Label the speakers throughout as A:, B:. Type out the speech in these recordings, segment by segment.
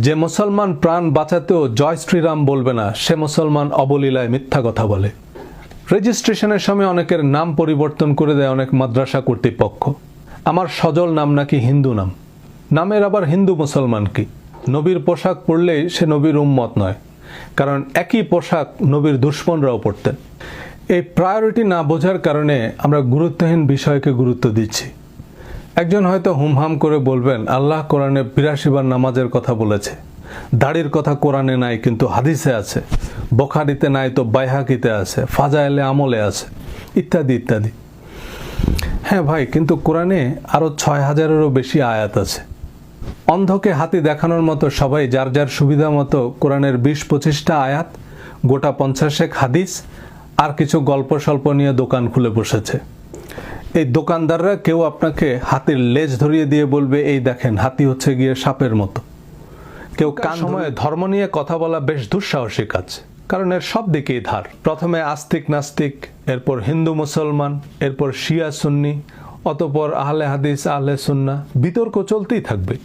A: যে মুসলমান প্রাণ বাঁচাতেও জয় শ্রীরাম বলবে না, সে মুসলমান অবলীলায় মিথ্যা কথা বলে। রেজিস্ট্রেশনের সময় অনেকের নাম পরিবর্তন করে দেয় অনেক মাদ্রাসা কর্তৃপক্ষ। আমার সজল নাম নাকি হিন্দু নাম। নামের আবার হিন্দু মুসলমান কি? নবীর পোশাক পরলেই সে নবীর উম্মত নয়, কারণ একই পোশাক নবীর দুশমনরাও পরতেন। এই প্রায়োরিটি না বোঝার কারণে আমরা গুরুত্বহীন বিষয়কে গুরুত্ব দিচ্ছি। একজন হয়তো হুমহাম করে বলবেন, আল্লাহ কোরআনে ৮২ বার নামাজের কথা বলেছে, দাড়ির কথা কোরআনে নাই কিন্তু হাদিসে আছে, বুখারীতে নাই তো বাইহাকিতে আছে, ফাজাইলে আমলে আছে, ইত্যাদি ইত্যাদি। হ্যাঁ ভাই, কিন্তু কোরআনে আরও ৬,০০০-এরও বেশি আয়াত আছে। অন্ধকে হাতি দেখানোর মতো সবাই যার যার সুবিধা মতো কোরআনের ২০-২৫টা আয়াত, গোটা ৫০ হাদিস আর কিছু গল্প স্বল্প নিয়ে দোকান খুলে বসেছে। এই দোকানদাররা কেউ আপনাকে হাতির লেজ ধরিয়ে দিয়ে বলবে, এই দেখেন হাতি হচ্ছে গিয়ে সাপের মতো। কেউ কান সময়ে ধর্ম নিয়ে কথা বলা বেশ দুঃসাহসী কাজ, কারণ এর সব দিকেই ধার। প্রথমে আস্তিক নাস্তিক, এরপর হিন্দু মুসলমান, এরপর শিয়া সুন্নি, অতঃপর আহলে হাদিস আহলে সুন্না, বিতর্ক চলতেই থাকবে।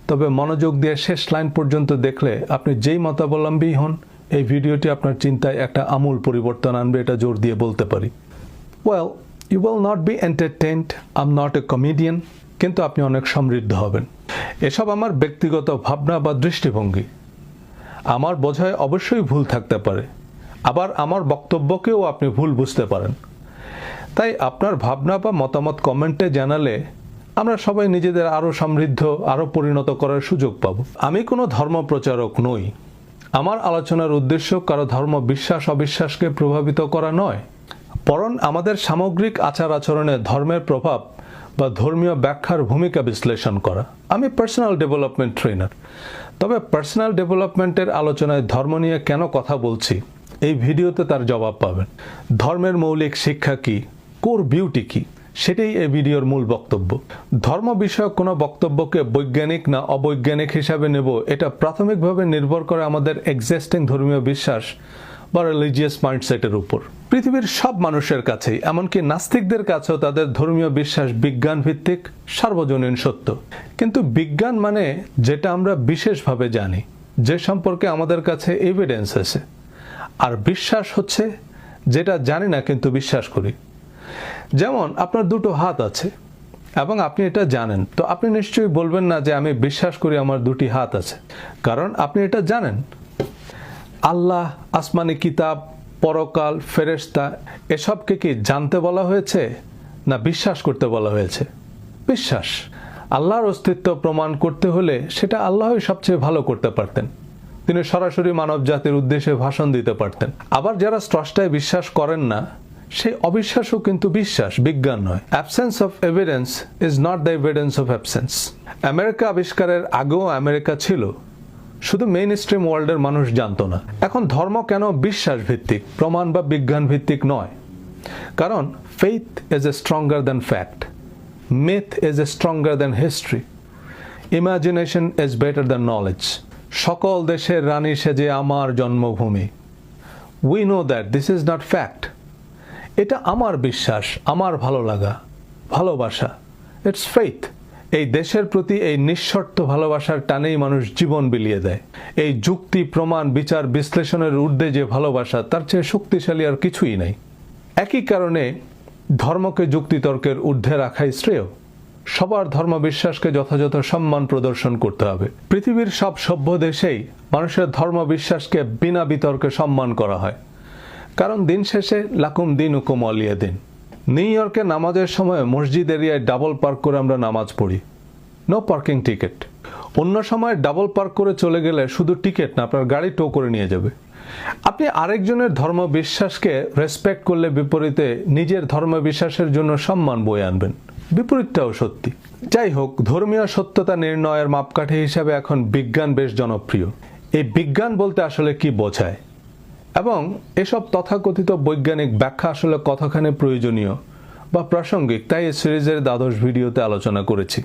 A: তবে মনোযোগ দিয়ে শেষ লাইন পর্যন্ত দেখলে আপনি যেই মতাবলম্বী হন, এই ভিডিওটি আপনার চিন্তায় একটা আমূল পরিবর্তন আনবে, এটা জোর দিয়ে বলতে পারি। Well, you will not be entertained, I am not a comedian, কিন্তু আপনি অনেক সমৃদ্ধ হবেন। এসব আমার ব্যক্তিগত ভাবনা বা দৃষ্টিভঙ্গি। আমার বোঝায় অবশ্যই ভুল থাকতে পারে, আবার আমার বক্তব্যকেও আপনি ভুল বুঝতে পারেন। তাই আপনার ভাবনা বা মতামত কমেন্টে জানালে আমরা সবাই নিজেদের আরও সমৃদ্ধ, আরও পরিণত করার সুযোগ পাব। আমি কোনো ধর্ম প্রচারক নই। আমার আলোচনার উদ্দেশ্য কারো ধর্ম বিশ্বাস অবিশ্বাসকে প্রভাবিত করা নয়, বরং আমাদের সামগ্রিক আচার আচরণে ধর্মের প্রভাব বা ধর্মীয় ব্যাখ্যার ভূমিকা বিশ্লেষণ করা। আমি পার্সোনাল ডেভেলপমেন্ট ট্রেনার, তবে পার্সোনাল ডেভেলপমেন্টের আলোচনায় ধর্ম নিয়ে কেন কথা বলছি, এই ভিডিওতে তার জবাব পাবেন। ধর্মের মৌলিক শিক্ষা কি, কোর বিউটি কি, সেটাই এই ভিডিওর মূল বক্তব্য। ধর্ম বিষয়ক কোনো বক্তব্যকে বৈজ্ঞানিক না অবৈজ্ঞানিক হিসাবে নেব, এটা প্রাথমিকভাবে নির্ভর করে আমাদের এক্সিস্টিং ধর্মীয় বিশ্বাস বা রিলিজিয়াস মাইন্ডসেটের উপর। পৃথিবীর সব মানুষের কাছেই, এমনকি নাস্তিকদের কাছেও তাদের ধর্মীয় বিশ্বাস বিজ্ঞান ভিত্তিক, সার্বজনীন সত্য। কিন্তু বিজ্ঞান মানে যেটা আমরা বিশেষভাবে জানি, যে সম্পর্কে আমাদের কাছে এভিডেন্স আছে। আর বিশ্বাস হচ্ছে যেটা জানি না কিন্তু বিশ্বাস করি। যেমন আপনার দুটো হাত আছে এবং আপনি এটা জানেন, তো আপনি নিশ্চয়ই বলবেন না যে আমি বিশ্বাস করি আমার দুটি হাত আছে, কারণ আপনি এটা জানেন। আল্লাহ, আসমানি কিতাব, পরকাল, ফেরেশতা, এসবকে কি জানতে বলা হয়েছে না বিশ্বাস করতে বলা হয়েছে? বিশ্বাস। আল্লাহর অস্তিত্ব প্রমাণ করতে হলে সেটা আল্লাহই সবচেয়ে ভালো করতে পারতেন। তিনি সরাসরি মানব জাতির উদ্দেশ্যে ভাষণ দিতে পারতেন। আবার যারা স্রষ্টায় বিশ্বাস করেন না, সেই অবিশ্বাসও কিন্তু বিশ্বাস, বিজ্ঞান নয়। Absence of evidence is not the evidence of absence. America আবিষ্কারের আগেও আমেরিকা ছিল, শুধু মেইন স্ট্রিম ওয়ার্ল্ডের মানুষ জানতো না। এখন ধর্ম কেন বিশ্বাস ভিত্তিক, প্রমাণ বা বিজ্ঞান ভিত্তিক নয়? কারণ faith is a stronger than fact, myth is a stronger than history, imagination is better than knowledge. সকল দেশের রানী সেজে আমার জন্মভূমি। We know that this is not fact. এটা আমার বিশ্বাস, আমার ভালো লাগা, ভালোবাসা, ইটস ফেইথ। এই দেশের প্রতি এই নিঃশর্ত ভালোবাসার টানেই মানুষ জীবন বিলিয়ে দেয়। এই যুক্তি, প্রমাণ, বিচার, বিশ্লেষণের ঊর্ধ্বে যে ভালোবাসা, তার চেয়ে শক্তিশালী আর কিছুই নাই। একই কারণে ধর্মকে যুক্তিতর্কের ঊর্ধ্বে রাখাই শ্রেয়। সবার ধর্ম বিশ্বাসকে যথাযথ সম্মান প্রদর্শন করতে হবে। পৃথিবীর সব সভ্য দেশেই মানুষের ধর্ম বিশ্বাসকে বিনা বিতর্কে সম্মান করা হয়, কারণ দিন শেষে লাকুম দিনুকুম ওয়ালিয়া দিন। নিউ ইয়র্কে নামাজের সময় মসজিদ এরিয়ায় ডাবল পার্ক করে আমরা নামাজ পড়ি, নো পার্কিং টিকিট। অন্য সময় ডাবল পার্ক করে চলে গেলে শুধু টিকিট না, আপনার গাড়ি টো করে নিয়ে যাবে। আপনি আরেকজনের ধর্ম বিশ্বাসকে রেসপেক্ট করলে বিপরীতে নিজের ধর্ম বিশ্বাসের জন্য সম্মান বয়ে আনবেন। বিপরীতটাও সত্যি। যাই হোক, ধর্মীয় সত্যতা নির্ণয়ের মাপকাঠি হিসাবে এখন বিজ্ঞান বেশ জনপ্রিয়। এই বিজ্ঞান বলতে আসলে কি বোঝায় এবং এসব তথাকথিত বৈজ্ঞানিক ব্যাখ্যা আসলে কতখানি প্রয়োজনীয় বা প্রাসঙ্গিক, তাই এই সিরিজের দ্বাদশ ভিডিওতে আলোচনা করেছি।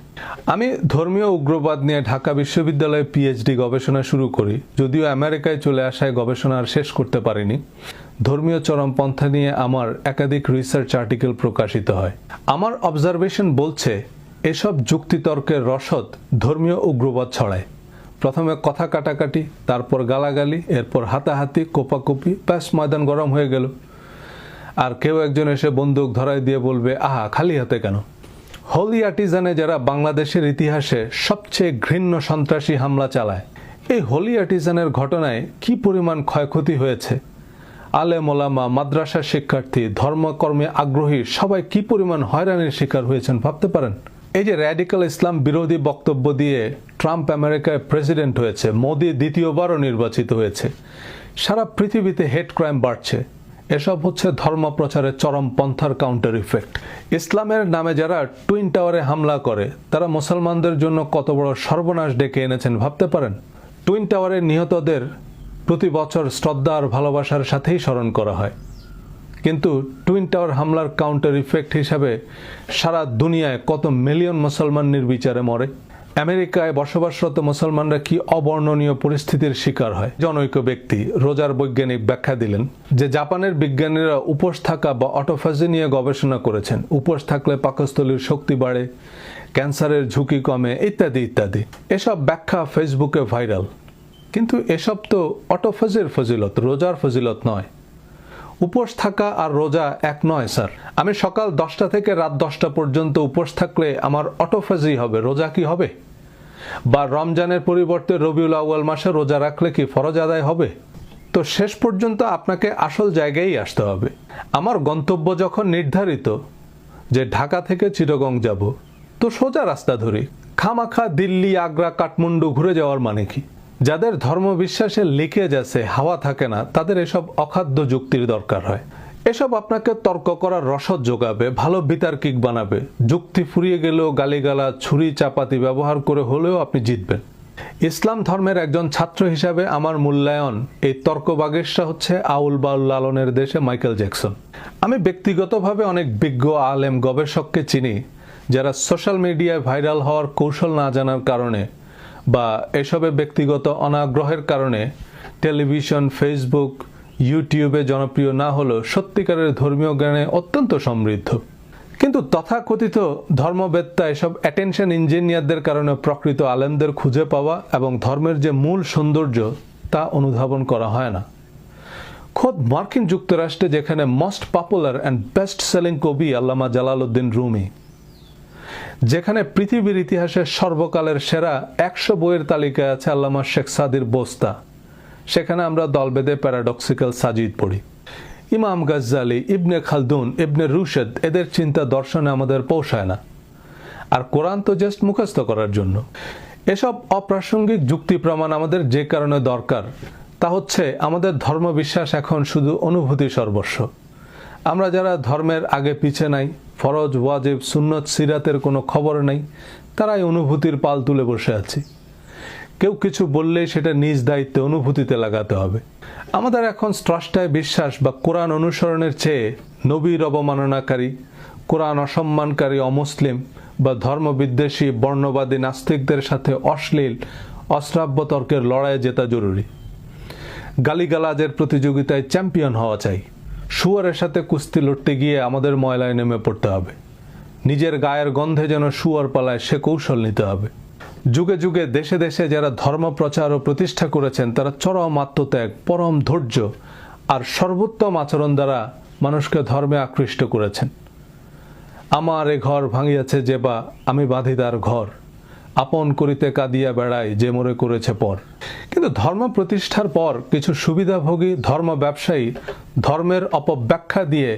A: আমি ধর্মীয় উগ্রবাদ নিয়ে ঢাকা বিশ্ববিদ্যালয়ে পিএইচডি গবেষণা শুরু করি, যদিও আমেরিকায় চলে আসায় গবেষণা আর শেষ করতে পারিনি। ধর্মীয় চরমপন্থা নিয়ে আমার একাধিক রিসার্চ আর্টিকেল প্রকাশিত হয়। আমার অবজারভেশন বলছে এসব যুক্তিতর্কের রসদ ধর্মীয় উগ্রবাদ ছড়ায়, প্রথমে কথা কাটাকাটি, তারপর গালাগালি, এরপর হাতাহাতি, কোপাকুপি, ব্যাস ময়দান গরম হয়ে গেল। আর কেউ একজন এসে বন্দুক ধরায় দিয়ে বলবে, আহা খালি হাতে কেন? হোলি আর্টিজানে যারা বাংলাদেশের ইতিহাসে সবচেয়ে ঘৃণ্য সন্ত্রাসী হামলা চালায়, এই হোলি আর্টিজানের ঘটনায় কি পরিমাণ ক্ষয়ক্ষতি হয়েছে, আলেম ওলামা, মাদ্রাসার শিক্ষার্থী, ধর্মকর্মে আগ্রহী সবাই কি পরিমাণ হয়রানির শিকার হয়েছেন ভাবতে পারেন? এই যে র্যাডিক্যাল ইসলাম বিরোধী বক্তব্য দিয়ে ট্রাম্প আমেরিকায় প্রেসিডেন্ট হয়েছে, মোদি দ্বিতীয়বারও নির্বাচিত হয়েছে, সারা পৃথিবীতে হেট ক্রাইম বাড়ছে। এসব হচ্ছে ধর্ম প্রচারের চরম পন্থার কাউন্টার ইফেক্ট। ইসলামের নামে যারা টুইন টাওয়ারে হামলা করে তারা মুসলমানদের জন্য কত বড় সর্বনাশ ডেকে এনেছেন ভাবতে পারেন? টুইন টাওয়ারের নিহতদের প্রতি বছর শ্রদ্ধা আর ভালোবাসার সাথেই স্মরণ করা হয়, কিন্তু টুইন টাওয়ার হামলার কাউন্টার ইফেক্ট হিসাবে সারা দুনিয়ায় কত মিলিয়ন মুসলমান নির্বিচারে মরে। আমেরিকায় বসবাসরত মুসলমানরা কি অবর্ণনীয় পরিস্থিতির শিকার হয়। জনৈক ব্যক্তি, রোজার বৈজ্ঞানিক ব্যাখ্যা দিলেন যে জাপানের বিজ্ঞানীরা উপোস থাকা বা অটোফাজি নিয়ে গবেষণা করেছেন। উপোস থাকলে পাকস্থলীর শক্তি বাড়ে, ক্যান্সারের ঝুঁকি কমে, ইত্যাদি ইত্যাদি। এসব ব্যাখ্যা ফেসবুকে ভাইরাল, কিন্তু এসব তো অটোফাজির ফজিলত, রোজার ফজিলত নয়। উপোস থাকা আর রোজা এক নয় স্যার। আমি সকাল 10টা থেকে রাত 10টা পর্যন্ত উপোস থাকলে আমার অটোফাজি হবে, রোজা কি হবে? বা রমজানের পরিবর্তে রবিউল আউয়াল মাসে রোজা রাখলে কি ফরজ আদায় হবে? তো শেষ পর্যন্ত আপনাকে আসল জায়গায় আসতে হবে। আমার গন্তব্য যখন নির্ধারিত যে ঢাকা থেকে চিটাগং যাব, তো সোজা রাস্তা ধরি। খামাখা দিল্লি, আগ্রা, কাঠমান্ডু ঘুরে যাওয়ার মানে কি? যাদের ধর্মবিশ্বাসে লিকেজ আছে, হাওয়া থাকে না, তাদের এসব অখাদ্য যুক্তির দরকার হয়। এসব আপনাকে তর্ক করার রসদ যোগাবে, ভালো বিতার্কিক বানাবে। যুক্তি ফুরিয়ে গেলেও গালিগালা, ছুরি চাপাতি ব্যবহার করে হলেও আপনি জিতবেন। ইসলাম ধর্মের একজন ছাত্র হিসাবে আমার মূল্যায়ন এই তর্কবাগেশটা হচ্ছে আউল বাউল লালনের দেশে মাইকেল জ্যাকসন। আমি ব্যক্তিগতভাবে অনেক বিজ্ঞ আলেম গবেষককে চিনি যারা সোশ্যাল মিডিয়ায় ভাইরাল হওয়ার কৌশল না জানার কারণে বা এসবে ব্যক্তিগত অনাগ্রহের কারণে টেলিভিশন, ফেসবুক, ইউটিউবে জনপ্রিয় না হলেও সত্যিকারের ধর্মীয় জ্ঞানে অত্যন্ত সমৃদ্ধ। কিন্তু তথাকথিত ধর্মবেত্তা, এসব অ্যাটেনশন ইঞ্জিনিয়ারদের কারণে প্রকৃত আলেমদের খুঁজে পাওয়া এবং ধর্মের যে মূল সৌন্দর্য তা অনুধাবন করা হয় না। খোদ মার্কিন যুক্তরাষ্ট্রে, যেখানে most popular and best selling কবি আল্লামা জালালউদ্দিন রুমি, যেখানে পৃথিবীর ইতিহাসের সর্বকালের সেরা 100 বইয়ের তালিকায় আছে আল্লামা শেখ সাদির বোস্তা, সেখানে আমরা দলবেঁধে প্যারাডক্সিক্যাল সাজিদ পড়ি। ইমাম গাজ্জালি, ইবনে খালদুন, ইবনে রুশদ, এদের চিন্তা দর্শনে আমাদের পৌঁছায় না। আর কোরআন তো জাস্ট মুখস্থ করার জন্য। এসব অপ্রাসঙ্গিক যুক্তি প্রমাণ আমাদের যে কারণে দরকার তা হচ্ছে আমাদের ধর্মবিশ্বাস এখন শুধু অনুভূতি সর্বস্ব। আমরা যারা ধর্মের আগে পিছে নাই, ফরজ, ওয়াজিব, সুন্নত, সিরাতের কোনো খবর নাই, তারাই অনুভূতির পাল তুলে বসে আছি। কেউ কিছু বললেই সেটা নিজ দায়িত্বে অনুভূতিতে লাগাতে হবে। আমাদের এখন স্রষ্টায় বিশ্বাস বা কোরআন অনুসরণের চেয়ে নবীর অবমাননাকারী, কোরআন অসম্মানকারী অমুসলিম বা ধর্মবিদ্বেষী বর্ণবাদী নাস্তিকদের সাথে অশ্লীল অশ্রাব্য তর্কের লড়াইয়ে জেতা জরুরি। গালিগালাজের প্রতিযোগিতায় চ্যাম্পিয়ন হওয়া চাই। শুয়ারের সাথে কুস্তি লড়তে গিয়ে আমাদের ময়লায় নেমে পড়তে হবে। নিজের গায়ের গন্ধে যেন শুয়ার পালায় সে কৌশল নিতে হবে। যুগে যুগে দেশে দেশে যারা ধর্ম প্রচার ও প্রতিষ্ঠা করেছেন তারা চরম আত্মত্যাগ, পরম ধৈর্য আর সর্বোত্তম আচরণ দ্বারা মানুষকে ধর্মে আকৃষ্ট করেছেন। আমার এ ঘর ভাঙিয়াছে যে বা আমি বাঁধি তার ঘর, আপন করিতে কাঁদিয়া বেড়ায় যে মোরে করেছে পর। কিন্তু ধর্ম প্রতিষ্ঠার পর কিছু সুবিধাভোগী ধর্ম ব্যবসায়ী ধর্মের অপব্যাখ্যা দিয়ে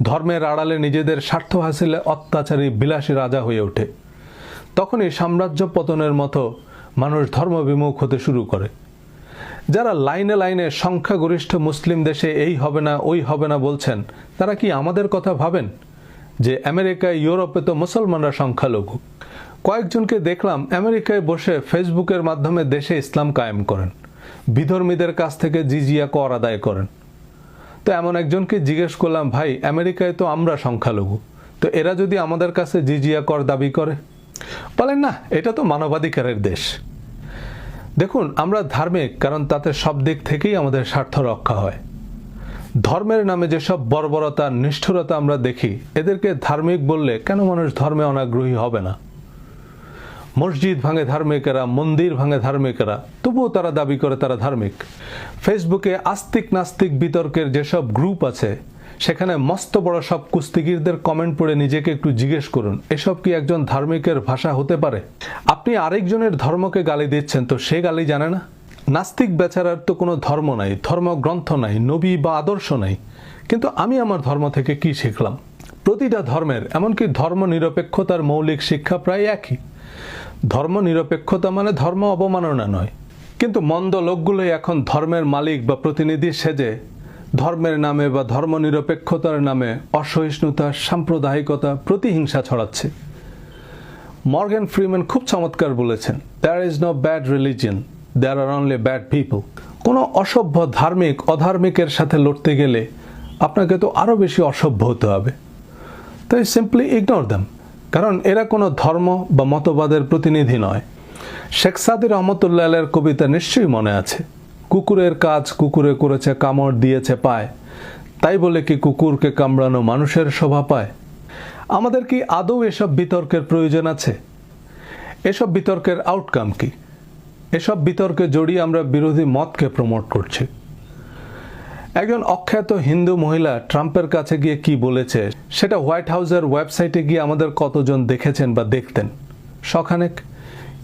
A: ধর্মের আড়ালে নিজেদের স্বার্থ হাসিলে অত্যাচারী বিলাসী রাজা হয়ে ওঠে। তখনই সাম্রাজ্য পতনের মতো মানুষ ধর্মবিমুখ হতে শুরু করে। যারা লাইনে লাইনে সংখ্যাগরিষ্ঠ মুসলিম দেশে এই হবে না ওই হবে না বলছেন, তারা কি আমাদের কথা ভাবেন যে আমেরিকায়, ইউরোপে তো মুসলমানরা সংখ্যালঘু? কয়েকজনকে দেখলাম আমেরিকায় বসে ফেসবুকের মাধ্যমে দেশে ইসলাম কায়েম করেন, বিধর্মীদের কাছ থেকে জিজিয়া কর আদায় করেন। তো এমন একজনকে জিজ্ঞেস করলাম, ভাই আমেরিকায় তো আমরা সংখ্যালঘু, তো এরা যদি আমাদের কাছে জিজিয়া কর দাবি করে? বলেন না, এটা তো মানবাধিকারের দেশ। দেখুন, আমরা ধার্মিক কারণ তাতে সব দিক থেকেই আমাদের স্বার্থ রক্ষা হয়। ধর্মের নামে যেসব বর্বরতা, নিষ্ঠুরতা আমরা দেখি, এদেরকে ধার্মিক বললে কেন মানুষ ধর্মে অনাগ্রহী হবে না? মসজিদ ভাঙে ধার্মিকেরা, মন্দির ভাঙে ধার্মিকেরা, তবুও তারা দাবি করে তারা ধার্মিক। ফেসবুকে আস্তিক নাস্তিক বিতর্কের যেসব গ্রুপ আছে সেখানে মস্ত বড় সব কুস্তিগিরদের কমেন্ট পড়ে নিজেকে একটু জিজ্ঞেস করুন, এসব কি একজন ধার্মিকের ভাষা হতে পারে? আপনি আরেকজনের ধর্মকে গালি দিচ্ছেন, তো সে গালি জানে না? নাস্তিক বেচারার তো কোনো ধর্ম নাই, ধর্মগ্রন্থ নাই, নবী বা আদর্শ নাই, কিন্তু আমি আমার ধর্ম থেকে কি শিখলাম? প্রতিটা ধর্মের, এমনকি ধর্ম নিরপেক্ষতার মৌলিক শিক্ষা প্রায় একই। ধর্ম নিরপেক্ষতা মানে ধর্ম অবমাননা নয়। কিন্তু মন্দ লোকগুলোই এখন ধর্মের মালিক বা প্রতিনিধি সেজে ধর্মের নামে বা ধর্ম নিরপেক্ষতার নামে অসহিষ্ণুতা, সাম্প্রদায়িকতা, প্রতিহিংসা ছড়াচ্ছে। মর্গ্যান ফ্রিম্যান খুব চমৎকার বলেছেন, "There is no bad religion, there are only bad people." কোনো অসভ্য ধার্মিক অধার্মিকের সাথে লড়তে গেলে আপনাকে তো আরও বেশি অসভ্য হতে হবে। তাই সিম্পলি ইগনোর দেম, কারণ এরা কোনো ধর্ম বা মতবাদের প্রতিনিধি নয়। শেখ সাদি রহমতুল্লাহ আলাইহির কবিতা নিশ্চয়ই মনে আছে, কুকুরের কাজ কুকুরে করেছে, কামড় দিয়েছে পায়, তাই বলে কি কুকুরকে কামড়ানো মানুষের শোভা পায়? আমাদের কি আদৌ এসব বিতর্কের প্রয়োজন আছে? এসব বিতর্কের আউটকাম কি? এসব বিতর্কে জড়িয়ে আমরা বিরোধী মতকে প্রমোট করছি। একজন অখ্যাত হিন্দু মহিলা ট্রাম্পের কাছে গিয়ে কি বলেছে সেটা হোয়াইট হাউসের ওয়েবসাইটে গিয়ে আমাদের কতজন দেখেছেন বা দেখতেন? শখানেক।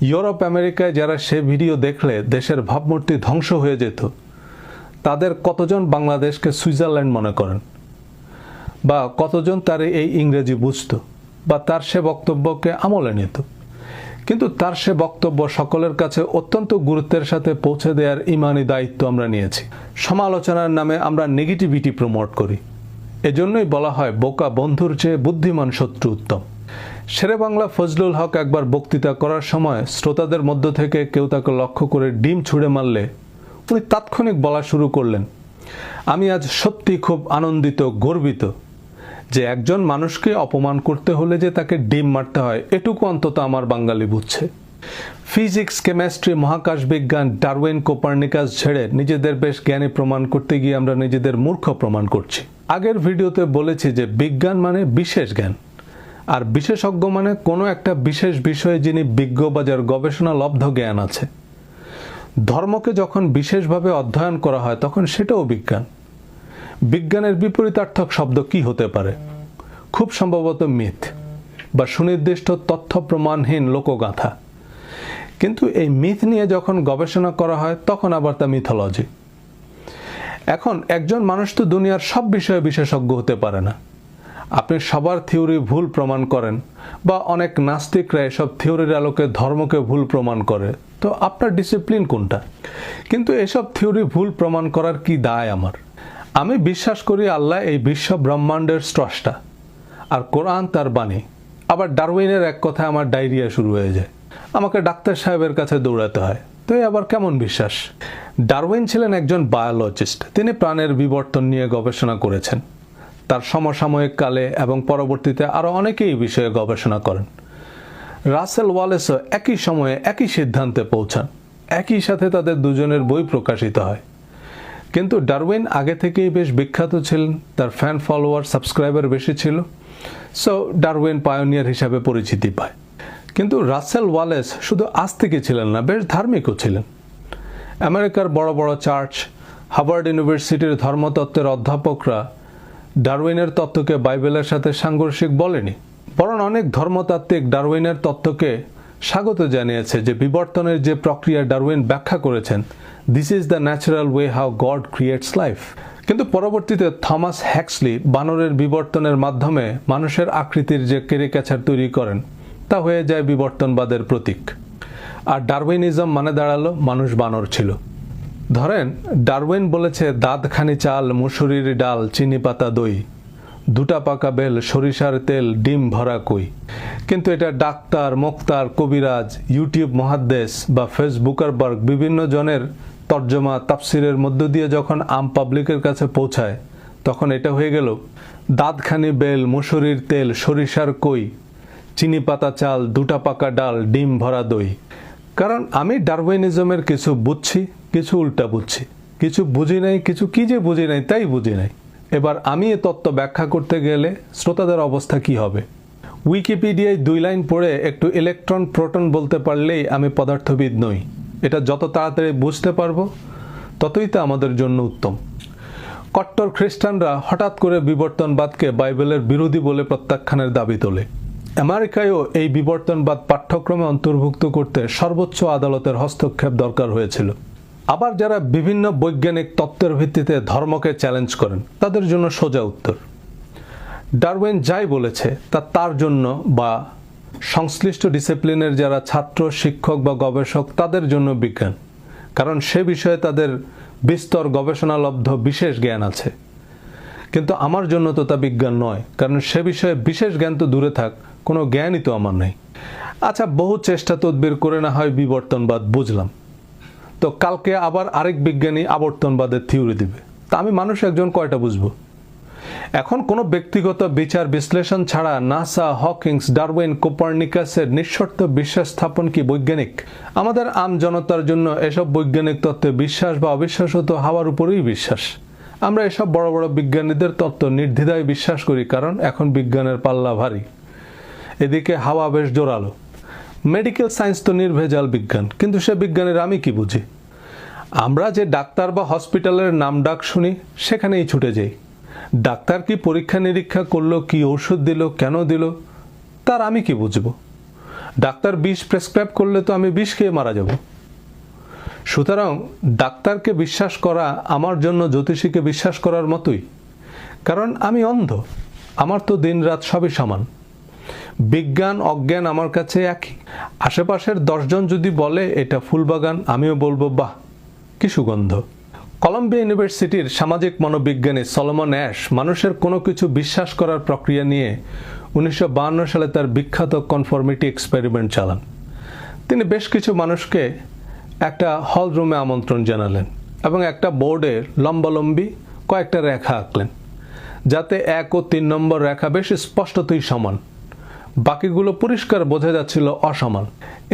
A: ইউরোপ আমেরিকায় যারা সে ভিডিও দেখলে দেশের ভাবমূর্তি ধ্বংস হয়ে যেত, তাদের কতজন বাংলাদেশকে সুইজারল্যান্ড মনে করেন? বা কতজন তার এই ইংরেজি বুঝতো বা তার সে বক্তব্যকে আমলে নিত? কিন্তু তার সে বক্তব্য সকলের কাছে অত্যন্ত গুরুত্বের সাথে পৌঁছে দেওয়ার ইমানি দায়িত্ব আমরা নিয়েছি। সমালোচনার নামে আমরা নেগেটিভিটি প্রমোট করি। এজন্যই বলা হয়, বোকা বন্ধুর চেয়ে বুদ্ধিমান শত্রু উত্তম। শেরে বাংলা ফজলুল হক একবার বক্তৃতা করার সময় শ্রোতাদের মধ্য থেকে কেউ তাকে লক্ষ্য করে ডিম ছুঁড়ে মারলে উনি তাৎক্ষণিক বলা শুরু করলেন, "আমি আজ সত্যি খুব আনন্দিত, গর্বিত যে একজন মানুষকে অপমান করতে হলে যে তাকে ডিম মারতে হয়, এটুকু অন্তত আমার বাঙালি বুঝছে। ফিজিক্স, কেমিস্ট্রি, মহাকাশ বিজ্ঞান, ডারউইন, কোপার্নিকাস ছেড়ে নিজেদের বেশ জ্ঞানী প্রমাণ করতে গিয়ে আমরা নিজেদের মূর্খ প্রমাণ করছি। আগের ভিডিওতে বলেছি যে বিজ্ঞান মানে বিশেষ জ্ঞান, আর বিশেষজ্ঞ মানে কোনো একটা বিশেষ বিষয়ে যিনি বিজ্ঞ বা যার গবেষণা লব্ধ জ্ঞান আছে। ধর্মকে যখন বিশেষভাবে অধ্যয়ন করা হয় তখন সেটাও বিজ্ঞান। বিজ্ঞানের বিপরীতার্থক শব্দ কি হতে পারে? খুব সম্ভবত মিথ বা সুনির্দিষ্ট তথ্য প্রমাণহীন লোকগাথা। কিন্তু এই মিথ নিয়ে যখন গবেষণা করা হয় তখন আবার তা মিথোলজি। এখন একজন মানুষ তো দুনিয়ার সব বিষয়ে বিশেষজ্ঞ হতে পারে না। আপনি সবার থিওরি ভুল প্রমাণ করেন, বা অনেক নাস্তিকরা এসব থিওরির আলোকে ধর্মকে ভুল প্রমাণ করে, তো আপনার ডিসিপ্লিন কোনটা? কিন্তু এসব থিওরি ভুল প্রমাণ করার কি দায় আমার? আমি বিশ্বাস করি আল্লাহ এই বিশ্ব ব্রহ্মাণ্ডের স্রষ্টা, আর কোরআন তার বাণী। আবার ডারউইনের এক কথায় আমার ডায়রিয়া শুরু হয়ে যায়, আমাকে ডাক্তার সাহেবের কাছে দৌড়াতে হয়। তো এই আবার কেমন বিশ্বাস? ডারউইন ছিলেন একজন বায়োলজিস্ট। তিনি প্রাণের বিবর্তন নিয়ে গবেষণা করেছেন। তার সমসাময়িক কালে এবং পরবর্তীতে আরও অনেকেই এই বিষয়ে গবেষণা করেন। রাসেল ওয়ালেসও একই সময়ে একই সিদ্ধান্তে পৌঁছান। একই সাথে তাদের দুজনের বই প্রকাশিত হয়। কিন্তু ডারউইন আগে থেকেই বেশ বিখ্যাত ছিলেন, তার ফ্যান ফলোয়ার, সাবস্ক্রাইবার বেশি ছিল, সো ডারউইন পায়োনিয়ার হিসাবে পরিচিতি পায়। কিন্তু রাসেল ওয়ালেস শুধু আস্তিকই ছিলেন না, বেশ ধার্মিকও ছিলেন। আমেরিকার বড় বড় চার্চ, হার্ভার্ড ইউনিভার্সিটির ধর্মতত্ত্বের অধ্যাপকরা ডারউইনের তত্ত্বকে বাইবেলের সাথে সাংঘর্ষিক বলেনি, বরং অনেক ধর্মতাত্ত্বিক ডারউইনের তত্ত্বকে স্বাগত জানিয়েছে যে বিবর্তনের যে প্রক্রিয়া ডারউইন ব্যাখ্যা করেছেন, this is the natural way how god creates life. কিন্তু পরবর্তীতে থমাস হ্যাক্সলি বানরের বিবর্তনের মাধ্যমে মানুষের আকৃতির যে ক্যারিকেচার তৈরি করেন, তা হয়ে যায় বিবর্তনবাদের প্রতীক। আর ডারউইনিজম মানে দাঁড়ালো মানুষ বানর ছিল। ধরেন ডারউইন বলেছে, দাঁতখানি চাল, মুসুরির ডাল, চিনি পাতা দই, দুটা পাকা বেল, সরিষার তেল, ডিম ভরা কই। কিন্তু এটা ডাক্তার, মোক্তার, কবিরাজ, ইউটিউব মহাদ্দেশ বা ফেসবুকারবার্গ বিভিন্ন জনের তর্জমা তাফসিরের মধ্য দিয়ে যখন আম পাবলিকের কাছে পৌঁছায়, তখন এটা হয়ে গেল দাঁতখানি বেল, মুসুরির তেল, সরিষার কই, চিনি পাতা চাল, দুটা পাকা ডাল, ডিম ভরা দই। কারণ আমি ডারউইনিজমের কিছু বুঝছি, কিছু উল্টা বুঝছি, কিছু বুঝি নাই, কিছু কি যে বুঝি নাই তাই বুঝি নাই। এবার আমি এ তত্ত্ব ব্যাখ্যা করতে গেলে শ্রোতাদের অবস্থা কি হবে? উইকিপিডিয়ায় 2 লাইন পড়ে একটু ইলেকট্রন প্রোটন বলতে পারলেই আমি পদার্থবিদ নই। এটা যত তাড়াতাড়ি বুঝতে পারবো ততই তা আমাদের জন্য উত্তম। কট্টর খ্রিস্টানরা হঠাৎ করে বিবর্তনবাদকে বাইবেলের বিরোধী বলে প্রত্যাখ্যানের দাবি তোলে। আমেরিকায়ও এই বিবর্তনবাদ পাঠ্যক্রমে অন্তর্ভুক্ত করতে সর্বোচ্চ আদালতের হস্তক্ষেপ দরকার হয়েছিল। আবার যারা বিভিন্ন বৈজ্ঞানিক তত্ত্বের ভিত্তিতে ধর্মকে চ্যালেঞ্জ করেন তাদের জন্য সোজা উত্তর, ডারউইন যাই বলেছে তা তার জন্য বা সংশ্লিষ্ট ডিসিপ্লিনের যারা ছাত্র, শিক্ষক বা গবেষক তাদের জন্য বিজ্ঞান, কারণ সে বিষয়ে তাদের বিস্তর গবেষণালব্ধ বিশেষ জ্ঞান আছে। কিন্তু আমার জন্য তো তা বিজ্ঞান নয়, কারণ সে বিষয়ে বিশেষ জ্ঞান তো দূরে থাক, কোনো জ্ঞানই তো আমার নেই। আচ্ছা, বহু চেষ্টা তদবির করে না হয় বিবর্তনবাদ বুঝলাম, তো কালকে আবার আরেক বিজ্ঞানী আবর্তনবাদের থিওরি দিবে, তা আমি মানুষ একজন কয়টা বুঝবো? এখন কোনো ব্যক্তিগত বিচার বিশ্লেষণ ছাড়া নাসা, হকিংস, ডারউইন, কোপার্নিকাসের নিঃশর্ত বিশ্বাস স্থাপন কি বৈজ্ঞানিক? আমাদের আম জনতার জন্য এসব বৈজ্ঞানিক তত্ত্বে বিশ্বাস বা অবিশ্বাস তো হাওয়ার উপরেই বিশ্বাস। আমরা এসব বড় বড় বিজ্ঞানীদের তত্ত্ব নির্দ্বিধায় বিশ্বাস করি, কারণ এখন বিজ্ঞানের পাল্লা ভারী। এদিকে হাওয়া বেশ জোরালো। মেডিকেল সায়েন্স তো নির্ভেজাল বিজ্ঞান, কিন্তু সে বিজ্ঞানের আমি কি বুঝি? আমরা যে ডাক্তার বা হসপিটালের নাম ডাক শুনি সেখানেই ছুটে যাই। ডাক্তার কি পরীক্ষা নিরীক্ষা করলো, কি ঔষধ দিল, কেন দিল, তার আমি কি বুঝবো? ডাক্তার বিষ প্রেসক্রাইব করলে তো আমি বিষ খেয়ে মারা যাব। সুতরাং ডাক্তারকে বিশ্বাস করা আমার জন্য জ্যোতিষীকে বিশ্বাস করার মতোই, কারণ আমি অন্ধ, আমার তো দিন রাত সবই সমান। বিজ্ঞান অজ্ঞান আমার কাছে একই। আশেপাশের 10 জন যদি বলে এটা ফুলবাগান, আমিও বলবো বাহ কি সুগন্ধ। কলম্বিয়া ইউনিভার্সিটির সামাজিক মনোবিজ্ঞানী সলোমন অ্যাশ মানুষের কোনো কিছু বিশ্বাস করার প্রক্রিয়া নিয়ে 1952 সালে তার বিখ্যাত কনফর্মিটি এক্সপেরিমেন্ট চালান। তিনি বেশ কিছু মানুষকে একটা হল রুমে আমন্ত্রণ জানালেন এবং একটা বোর্ডে লম্বালম্বি কয়েকটা রেখা আঁকলেন, যাতে 1 ও 3 নম্বর রেখা বেশ স্পষ্টতই সমান, বাকিগুলো পরিষ্কার বোঝা যাচ্ছিল অসমান।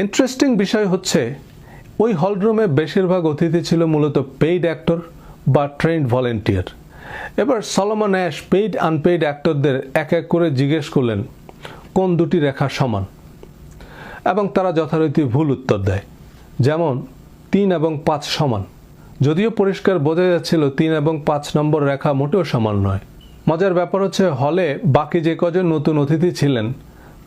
A: ইন্টারেস্টিং বিষয় হচ্ছে ওই হলরুমে বেশিরভাগ অতিথি ছিল মূলত পেইড অ্যাক্টর বা ট্রেন্ড ভলেন্টিয়ার। এবার সলোমন অ্যাশ পেইড আনপেইড অ্যাক্টরদের এক এক করে জিজ্ঞেস করলেন কোন দুটি রেখা সমান, এবং তারা যথারীতি ভুল উত্তর দেয়, যেমন 3 এবং 5 সমান, যদিও পরিষ্কার বোঝা যাচ্ছিল 3 এবং 5 নম্বর রেখা মোটেও সমান নয়। মজার ব্যাপার হচ্ছে হলে বাকি যে কজন নতুন অতিথি ছিলেন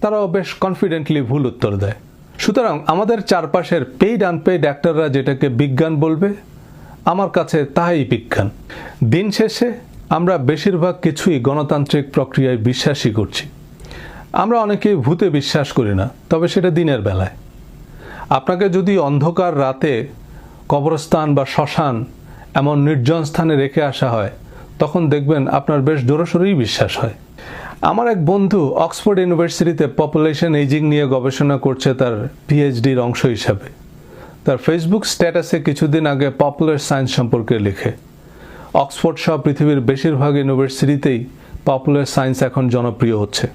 A: তারাও বেশ কনফিডেন্টলি ভুল উত্তর দেয়। সুতরাং আমাদের চারপাশের পেইড আনপেইড অ্যাক্টররা যেটাকে বিজ্ঞান বলবে, আমার কাছে তাই বিজ্ঞান। দিন শেষে আমরা বেশিরভাগ কিছুই গণতান্ত্রিক প্রক্রিয়ায় বিশ্বাসই করছি। আমরা অনেকেই ভূতে বিশ্বাস করি না, তবে সেটা দিনের বেলায়। আপনাকে যদি অন্ধকার রাতে কবরস্থান বা শ্মশান এমন নির্জন স্থানে রেখে আসা হয়, তখন দেখবেন আপনার বেশ জোরসোরেই বিশ্বাস হয়। আমার এক বন্ধু অক্সফোর্ড ইউনিভার্সিটিতে পপুলেশন এজিং নিয়ে গবেষণা করছে তার পিএইচডির অংশ হিসাবে। তার ফেসবুক স্ট্যাটাসে কিছুদিন আগে পপুলার সায়েন্স সম্পর্কে লিখে, অক্সফোর্ড সহ পৃথিবীর বেশিরভাগ ইউনিভার্সিটিতেই পপুলার সায়েন্স এখন জনপ্রিয় হচ্ছে।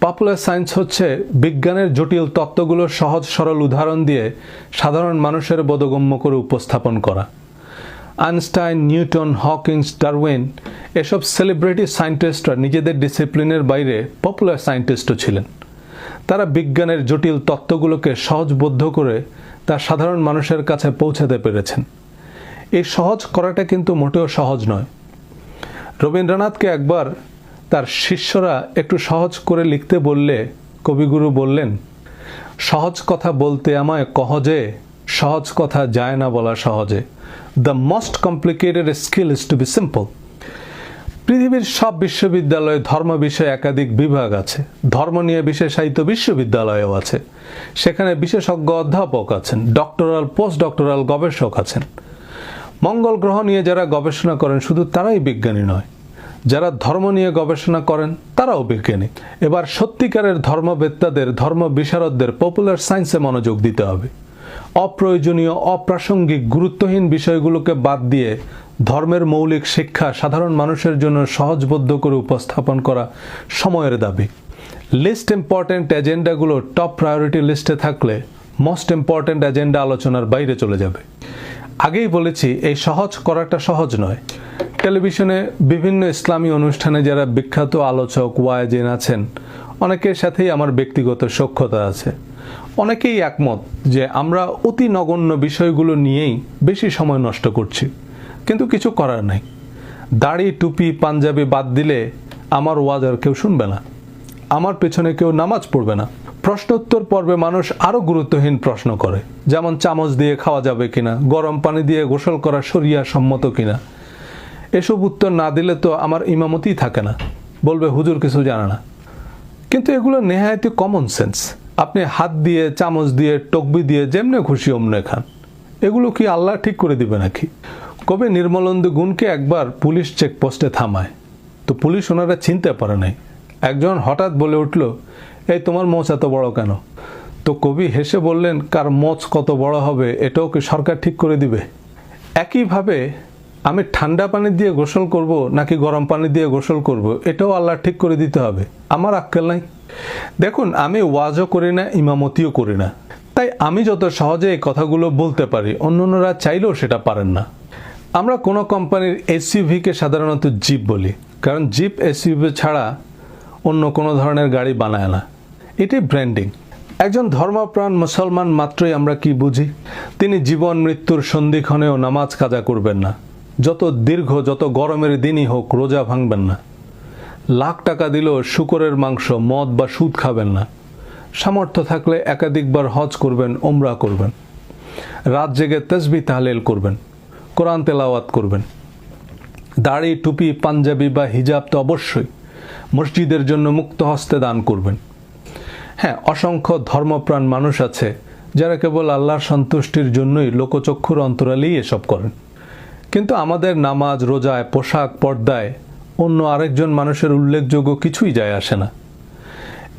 A: পপুলার সায়েন্স হচ্ছে বিজ্ঞানের জটিল তত্ত্বগুলো সহজ সরল উদাহরণ দিয়ে সাধারণ মানুষের বোধগম্য করে উপস্থাপন করা। আইনস্টাইন, নিউটন, হকিংস, ডারউইন এসব সেলিব্রিটি সায়েন্টিস্টরা নিজেদের ডিসিপ্লিনের বাইরে পপুলার সায়েন্টিস্টও ছিলেন। তারা বিজ্ঞানের জটিল তত্ত্বগুলোকে সহজবোধ্য করে তা সাধারণ মানুষের কাছে পৌঁছাতে পেরেছেন। এই সহজ করাটা কিন্তু মোটেও সহজ নয়। রবীন্দ্রনাথকে একবার তার শিষ্যরা একটু সহজ করে লিখতে বললে কবিগুরু বললেন, সহজ কথা বলতে আমায় কহজে, সহজ কথা যায় না বলা সহজে। The most complicated skill is to be simple. পৃথিবীর সব বিশ্ববিদ্যালয়ে ধর্ম বিষয়ে একাধিক বিভাগ আছে। ধর্ম নিয়ে বিশেষায়িত বিশ্ববিদ্যালয়ও আছে। সেখানে বিশেষজ্ঞ অধ্যাপক আছেন, ডক্টরাল, পোস্ট ডক্টরাল গবেষক আছেন। মঙ্গল গ্রহ নিয়ে যারা গবেষণা করেন শুধু তারাই বিজ্ঞানী নয়, যারা ধর্ম নিয়ে গবেষণা করেন তারাও বিজ্ঞানী। এবার সত্যিকারের ধর্মবেত্তাদের, ধর্ম বিশারদদের পপুলার সায়েন্সে মনোযোগ দিতে হবে। অপ্রয়োজনীয়, অপ্রাসঙ্গিক, গুরুত্বহীন বিষয়গুলোকে বাদ দিয়ে ধর্মের মৌলিক শিক্ষা সাধারণ মানুষের জন্য সহজবোধ্য করে উপস্থাপন করা সময়ের দাবি। লিস্ট ইম্পর্টেন্ট এজেন্ডাগুলো টপ প্রায়োরিটি লিস্টে থাকলে মোস্ট ইম্পর্টেন্ট এজেন্ডা আলোচনার বাইরে চলে যাবে। আগেই বলেছি এই সহজ করাটা সহজ নয়। টেলিভিশনে বিভিন্ন ইসলামী অনুষ্ঠানে যারা বিখ্যাত আলোচক, ওয়ায়েজিন আছেন, অনেকের সাথেই আমার ব্যক্তিগত সখ্যতা আছে। অনেকেই একমত যে আমরা অতি নগণ্য বিষয়গুলো নিয়েই বেশি সময় নষ্ট করছি, কিন্তু কিছু করার নাই। দাড়ি, টুপি, পাঞ্জাবি বাদ দিলে আমার ওয়াজ আর কেউ শুনবে না, আমার পেছনে কেউ নামাজ পড়বে না। প্রশ্নোত্তর পর্বে মানুষ আরও গুরুত্বহীন প্রশ্ন করে, যেমন চামচ দিয়ে খাওয়া যাবে কিনা, গরম পানি দিয়ে গোসল করা শরিয়া সম্মত কিনা। এসব উত্তর না দিলে তো আমার ইমামতিই থাকে না, বলবে হুজুর কিছু জানে না। কিন্তু এগুলো নেহায়ত কমন সেন্স। আপনি হাত দিয়ে, চামচ দিয়ে, টকবি দিয়ে যেমনে খুশি অমনে খান। এগুলো কি আল্লাহ ঠিক করে দিবে নাকি? কবি নির্মলেন্দু গুণকে একবার পুলিশ চেকপোস্টে থামায়, তো পুলিশ ওনারা চিনতে পারে নাই। একজন হঠাৎ বলে উঠল, এই তোমার মোচ এত বড় কেন? তো কবি হেসে বললেন, কার মোচ কত বড় হবে এটাও কি সরকার ঠিক করে দিবে? একইভাবে আমি ঠান্ডা পানি দিয়ে গোসল করব নাকি গরম পানি দিয়ে গোসল করব, এটাও আল্লাহ ঠিক করে দিতে হবে। আমার আক্কেল নাই। দেখুন, আমি ওয়াজও করি না, ইমামতিও করি না, তাই আমি যত সহজে এই কথাগুলো বলতে পারি, অন্যরা চাইলেও সেটা পারেন না। আমরা কোনো কোম্পানির এসইউভিকে সাধারণত জিপ বলি, কারণ জিপ এসইউভি ছাড়া অন্য কোনো ধরনের গাড়ি বানায় না। এটাই ব্র্যান্ডিং। একজন ধর্মপ্রাণ মুসলমান মাত্রই আমরা কি বুঝি? তিনি জীবন মৃত্যুর সন্ধিক্ষণেও নামাজ কাজা করবেন না। যত দীর্ঘ, যত গরমের দিনই হোক রোজা ভাঙবেন না। লাখ টাকা দিলেও শূকরের মাংস, মদ বা সুদ খাবেন না। সামর্থ্য থাকলে একাধিকবার হজ করবেন, ওমরা করবেন। রাত জেগে তাসবিহ তাহলিল করবেন, কোরআন তেলাওয়াত করবেন। দাড়ি, টুপি, পাঞ্জাবি বা হিজাব তো অবশ্যই। মসজিদের জন্য মুক্ত হস্তে দান করবেন। হ্যাঁ, অসংখ্য ধর্মপ্রাণ মানুষ আছে যারা কেবল আল্লাহর সন্তুষ্টির জন্যই লোকচক্ষুর অন্তরালেই এসব করেন। কিন্তু আমাদের নামাজ, রোজায়, পোশাক, পর্দায় অন্য আরেকজন মানুষের উল্লেখযোগ্য কিছুই যায় আসে না।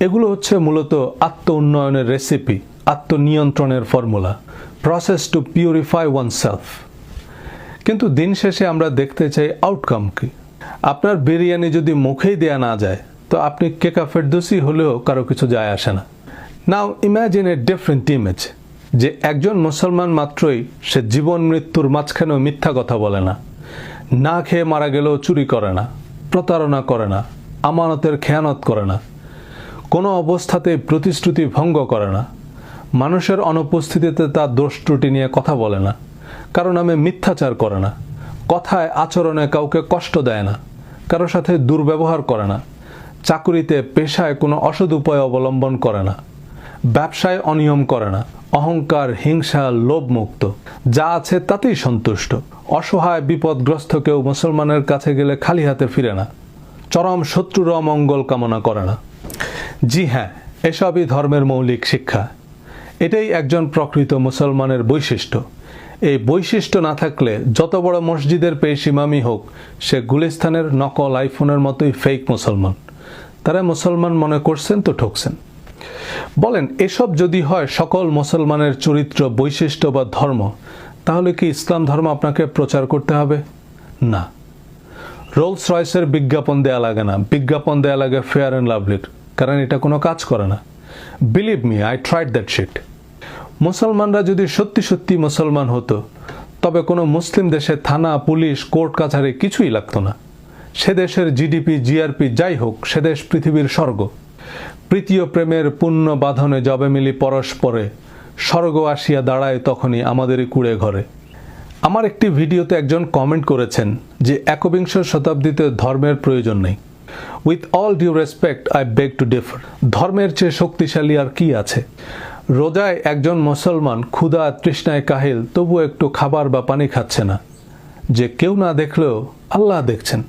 A: এগুলো হচ্ছে মূলত আত্ম উন্নয়নের রেসিপি, আত্মনিয়ন্ত্রণের formula, process to purify oneself. কিন্তু দিন শেষে আমরা দেখতে চাই আউটকাম কি। আপনার বিরিয়ানি যদি মুখেই দেয়া না যায়, তো আপনি কেকা ফেরদৌসি হলেও কারো কিছু যায় আসে না। নাও ইম্যাজিন এ ডিফারেন্ট ইমেজ, যে একজন মুসলমান মাত্রই সে জীবন মৃত্যুর মাঝখানেও মিথ্যা কথা বলে না, না খেয়ে মারা গেলেও চুরি করে না, প্রতারণা করে না, আমানতের খেয়ানত করে না, কোনো অবস্থাতেই প্রতিশ্রুতি ভঙ্গ করে না, মানুষের অনুপস্থিতিতে তার দোষ ত্রুটি নিয়ে কথা বলে না, কারো নামে মিথ্যাচার করে না, কথায় আচরণে কাউকে কষ্ট দেয় না, কারো সাথে দুর্ব্যবহার করে না, চাকুরিতে পেশায় কোনো অসৎ উপায় অবলম্বন করে না, ব্যবসায় অনিয়ম করে না, অহংকার, হিংসা, লোভমুক্ত, যা আছে তাতেই সন্তুষ্ট, অসহায় বিপদগ্রস্ত কেউ মুসলমানের কাছে গেলে খালি হাতে ফিরে না, চরম শত্রুর অমঙ্গল কামনা করে না। জি হ্যাঁ, এসবই ধর্মের মৌলিক শিক্ষা। এটাই একজন প্রকৃত মুসলমানের বৈশিষ্ট্য। এই বৈশিষ্ট্য না থাকলে যত বড় মসজিদের পেশ ইমামই হোক, সে গুলিস্তানের নকল আইফোনের মতোই ফেক মুসলমান। তারা মুসলমান মনে করছেন তো ঠকছেন। বলেন, এসব যদি হয় সকল মুসলমানের চরিত্র, বৈশিষ্ট্য বা ধর্ম, তাহলে কি ইসলাম ধর্ম আপনাকে প্রচার করতে হবে? না। রোলস রয়েসের বিজ্ঞাপন দেয়া লাগে না, বিজ্ঞাপন দেয়া লাগে ফেয়ার অ্যান্ড লাভলির, কারণ এটা কোনো কাজ করে না। Believe me, I tried that shit. মুসলমানরা যদি সত্যি সত্যি মুসলমান হতো, তবে কোনো মুসলিম দেশে থানা, পুলিশ, কোর্ট কাছারি কিছুই লাগতো না। সে দেশের জিডিপি, জিআরপি যাই হোক, সে দেশ পৃথিবীর স্বর্গ। প্রীতীয় প্রেমের পুণ্য বাঁধনে যবে মিলি পরস্পরে, স্বর্গ আসিয়া দাঁড়ায় তখনই আমাদেরই কুড়ে ঘরে। আমার একটি ভিডিওতে একজন কমেন্ট করেছেন যে একবিংশ শতাব্দীতে ধর্মের প্রয়োজন নেই। With all due respect, I beg to differ. ধর্মের চেয়ে শক্তিশালী আর কি আছে? রোজায় একজন মুসলমান ক্ষুধা তৃষ্ণায় কাহিল, তবু একটু খাবার বা পানি খাচ্ছে না, যে কেউ না দেখলেও আল্লাহ দেখছেন।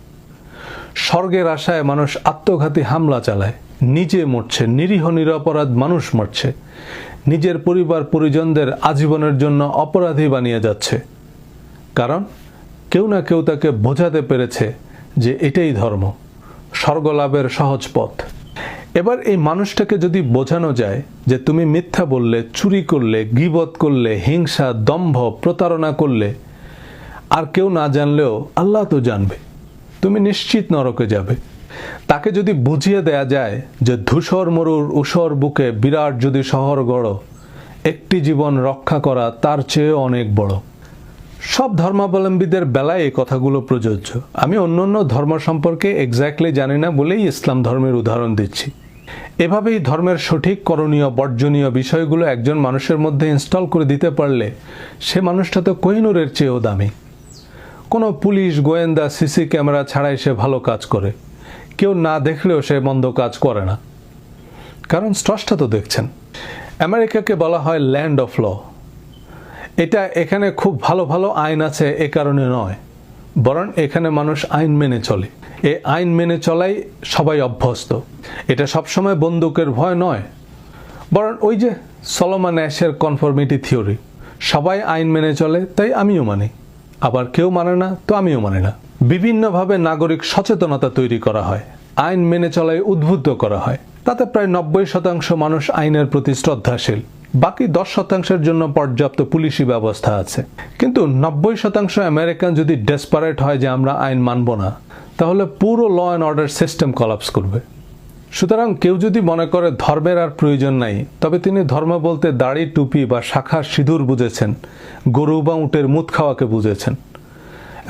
A: স্বর্গের আশায় মানুষ আত্মঘাতী হামলা চালায়, নিজে মরছে, নিরীহ নিরপরাধ মানুষ মরছে, নিজের পরিবার পরিজনদের আজীবনের জন্য অপরাধী বানিয়ে যাচ্ছে, কারণ কেউ না কেউ তাকে বোঝাতে পেরেছে যে এটাই ধর্ম, স্বর্গলাভের সহজ পথ। এবার এই মানুষটাকে যদি বোঝানো যায় যে তুমি মিথ্যা বললে, চুরি করলে, গীবত করলে, হিংসা, দম্ভ, প্রতারণা করলে, আর কেউ না জানলেও আল্লাহ তো জানবে, তুমি নিশ্চিত নরকে যাবে। তাকে যদি বুঝিয়ে দেয়া যায় যে ধূসর মরুর ঊষর বুকে বিরাট যদি শহর গড়, একটি জীবন রক্ষা করা তার চেয়ে অনেক বড়। সব ধর্মাবলম্বীদের বেলায় এই কথাগুলো প্রযোজ্য। আমি অন্য ধর্ম সম্পর্কে এক্স্যাক্টলি জানি না বলেই ইসলাম ধর্মের উদাহরণ দিচ্ছি। এভাবেই ধর্মের সঠিক করণীয় বর্জনীয় বিষয়গুলো একজন মানুষের মধ্যে ইনস্টল করে দিতে পারলে সে মানুষটা তো কোহিনূরের চেয়েও দামি। কোনো পুলিশ গোয়েন্দা সিসি ক্যামেরা ছাড়াই সে ভালো কাজ করে, কেউ না দেখলেও সে মন্দ কাজ করে না, কারণ স্রষ্টা তো দেখছেন। আমেরিকাকে বলা হয় ল্যান্ড অফ ল। এখানে খুব ভালো ভালো আইন আছে এ কারণে নয়, বরং এখানে মানুষ আইন মেনে চলে। এই আইন মেনে চলাই সবাই অভ্যস্ত। এটা সবসময় বন্দুকের ভয় নয়, বরং ওই যে সলোমন অ্যাশের কনফর্মিটি থিওরি, সবাই আইন মেনে চলে তাই আমিও মানি, আবার কেউ মানে না তো আমিও মানি না। বিভিন্নভাবে নাগরিক সচেতনতা তৈরি করা হয়, আইন মেনে চলায় উদ্বুদ্ধ করা হয়। তাতে প্রায় 90% মানুষ আইনের প্রতি শ্রদ্ধাশীল, বাকি 10%-এর জন্য পর্যাপ্ত পুলিশি ব্যবস্থা আছে। কিন্তু 90% আমেরিকান যদি ডেসপারেট হয় যে আমরা আইন মানব না, তাহলে পুরো law and order system collapse করবে। সুতরাং কেউ যদি মনে করে ধর্মের আর প্রয়োজন নাই, তবে তিনি ধর্ম বলতে দাড়ি টুপি বা শাখা সিঁদুর বুঝেছেন, গরু বা উটের মুত খাওয়াকে বুঝেছেন।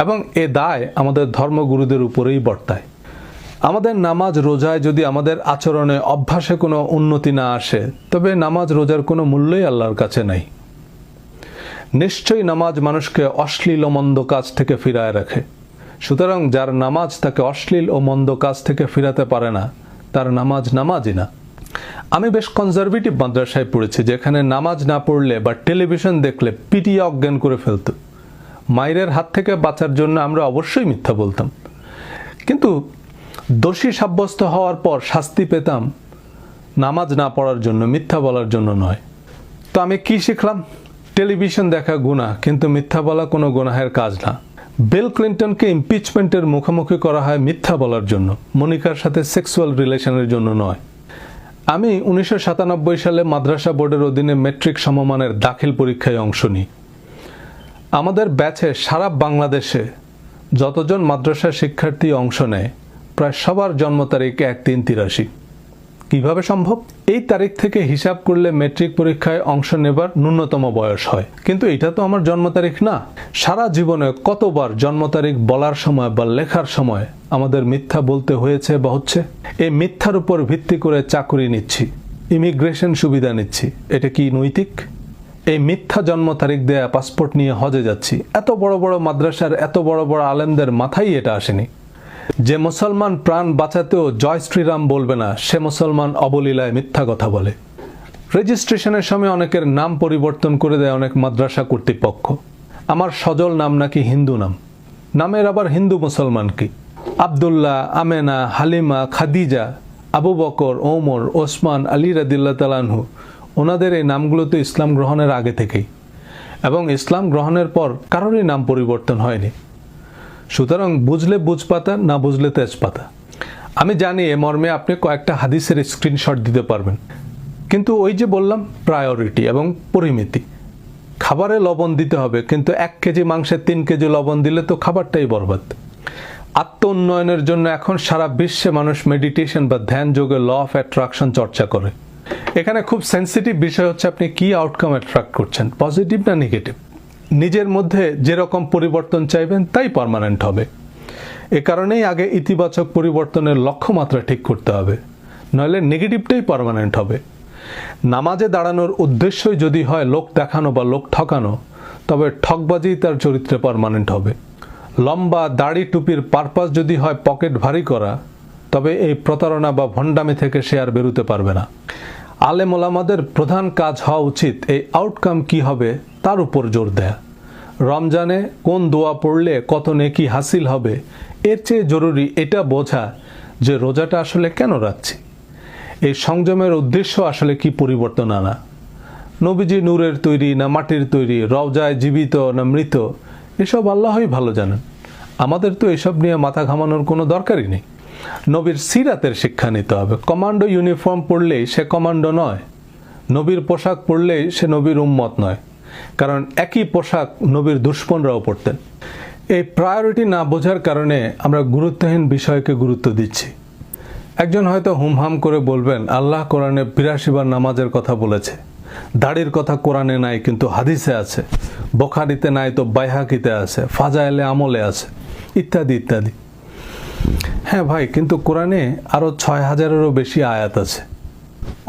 A: এবং এ দায় আমাদের ধর্মগুরুদের উপরেই বর্তায়। আমাদের নামাজ রোজায় যদি আমাদের আচরণে অভ্যাসে কোনো উন্নতি না আসে, তবে নামাজ রোজার কোনো মূল্যই আল্লাহর কাছে নাই। নিশ্চয়ই নামাজ মানুষকে অশ্লীল ও মন্দ কাজ থেকে ফিরায় রাখে। সুতরাং যার নামাজ তাকে অশ্লীল ও মন্দ কাজ থেকে ফিরাতে পারে না, তার নামাজ নামাজই না। আমি বেশ কনজারভেটিভ মাদ্রাসায় পড়েছি, যেখানে নামাজ না পড়লে বা টেলিভিশন দেখলে পিটিয়ে অজ্ঞান করে ফেলত। মায়ের হাত থেকে বাঁচার জন্য আমরা অবশ্যই মিথ্যা বলতাম, কিন্তু দোষী সাব্যস্ত হওয়ার পর শাস্তি পেতাম নামাজ না পড়ার জন্য, মিথ্যা বলার জন্য নয়। তো আমি কি শিখলাম? টেলিভিশন দেখা গুনাহ, কিন্তু মিথ্যা বলা কোনো গুনাহের কাজ না। বিল ক্লিন্টনকে ইমপিচমেন্টের মুখোমুখি করা হয় মিথ্যা বলার জন্য, মনিকার সাথে সেক্সুয়াল রিলেশনের জন্য নয়। আমি 1997 সালে মাদ্রাসা বোর্ডের অধীনে মেট্রিক সমমানের দাখিল পরীক্ষায় অংশ নিই। আমাদের ব্যাচে সারা বাংলাদেশে যতজন মাদ্রাসা শিক্ষার্থী অংশ নেয়, প্রায় সবার জন্ম তারিখ 1-3-83। কিভাবে সম্ভব? এই তারিখ থেকে হিসাব করলে মেট্রিক পরীক্ষায় অংশ নেবার ন্যূনতম বয়স হয়। কিন্তু এটা তো আমার জন্ম তারিখ না। সারা জীবনে কতবার জন্ম তারিখ বলার সময় বা লেখার সময় আমাদের মিথ্যা বলতে হয়েছে বা হচ্ছে? এই মিথ্যার উপর ভিত্তি করে চাকরি নিচ্ছি, ইমিগ্রেশন সুবিধা নিচ্ছি, এটা কি নৈতিক? এই মিথ্যা জন্ম তারিখ দেয়া পাসপোর্ট নিয়ে হজে যাচ্ছি। এত বড় বড় মাদ্রাসার এত বড় বড় আলেমদের মাথায় এটা আসেনি। যে মুসলমান প্রাণ বাঁচাতেও জয় শ্রীরাম বলবে না, সে মুসলমান অবলীলায় মিথ্যা কথা বলে। রেজিস্ট্রেশনের সময় অনেকের নাম পরিবর্তন করে দেয় অনেক মাদ্রাসা কর্তৃপক্ষ। আমার সজল নাম নাকি হিন্দু নাম, নামের আবার হিন্দু মুসলমান কি? আবদুল্লাহ, আমেনা, হালিমা, খাদিজা, আবু বকর, ওমর, ওসমান, আলী রাদিয়াল্লাহু তাআলা আনহু, ওনাদের এই নামগুলো তো ইসলাম গ্রহণের আগে থেকেই, এবং ইসলাম গ্রহণের পর কারোরই নাম পরিবর্তন হয়নি। সুতরাং বুঝলে বুঝপাতা, না বুঝলে তেজপাতা। আমি জানি এ মর্মে আপনি কয়েকটা হাদিসের স্ক্রিনশট দিতে পারবেন, কিন্তু ওই যে বললাম প্রায়োরিটি এবং পরিমিতি। খাবারে লবণ দিতে হবে, কিন্তু 1 কেজি মাংসে 3 কেজি লবণ দিলে তো খাবারটাই বরবাদ। আত্ম উন্নয়নের জন্য এখন সারা বিশ্বে মানুষ মেডিটেশন বা ধ্যান যোগে ল অফ অ্যাট্রাকশন চর্চা করে। এখানে খুব সেন্সিটিভ বিষয় হচ্ছে আপনি কি আউটকাম অ্যাট্রাক্ট করছেন, পজিটিভ না নেগেটিভ। নিজের মধ্যে যেরকম পরিবর্তন চাইবেন তাই পার্মানেন্ট হবে। এ কারণেই আগে ইতিবাচক পরিবর্তনের লক্ষ্যমাত্রা ঠিক করতে হবে, নইলে নেগেটিভটাই পার্মানেন্ট হবে। নামাজে দাঁড়ানোর উদ্দেশ্যই যদি হয় লোক দেখানো বা লোক ঠকানো, তবে ঠকবাজি তার চরিত্রে পার্মানেন্ট হবে। লম্বা দাড়ি টুপির পারপাস যদি হয় পকেট ভারী করা, তবে এই প্রতারণা বা ভণ্ডামি থেকে সে আর বেরোতে পারবে না। আলেম ওলামাদের প্রধান কাজ হওয়া উচিত এই আউটকাম কি হবে তার উপর জোর দেয়া। রমজানে কোন দোয়া পড়লে কত নেকি হাসিল হবে, এর চেয়ে জরুরি এটা বোঝা যে রোজাটা আসলে কেন রাখছি, এই সংযমের উদ্দেশ্য আসলে কি পরিবর্তন আনা। নবীজি নূরের তৈরি না মাটির তৈরি, রওজায় জীবিত না মৃত, এসব আল্লাহই ভালো জানেন। আমাদের তো এসব নিয়ে মাথা ঘামানোর কোনো দরকারই নেই। নবীর সিরাতের শিক্ষা নিতে হবে। কমান্ডো ইউনিফর্ম পরলেই সে কমান্ডো নয়, নবীর পোশাক পরলেই সে নবীর উম্মত নয়, কারণ একই পোশাক নবীর দুশমনরাও পরতেন। এই প্রায়োরিটি না বোঝার কারণে আমরা গুরুত্বহীন বিষয়কে গুরুত্ব দিচ্ছি। একজন হয়তো হুমহাম করে বলবেন, আল্লাহ কোরআনে 82 বার নামাজের কথা বলেছে, দাড়ির কথা কোরআনে নাই কিন্তু হাদিসে আছে, বুখারীতে নাই তো বাইহাকিতে আছে, ফাজাইলে আমলে আছে, ইত্যাদি ইত্যাদি। হ্যাঁ ভাই, কিন্তু কোরআনে আরো 6000-এরও বেশি আয়াত আছে।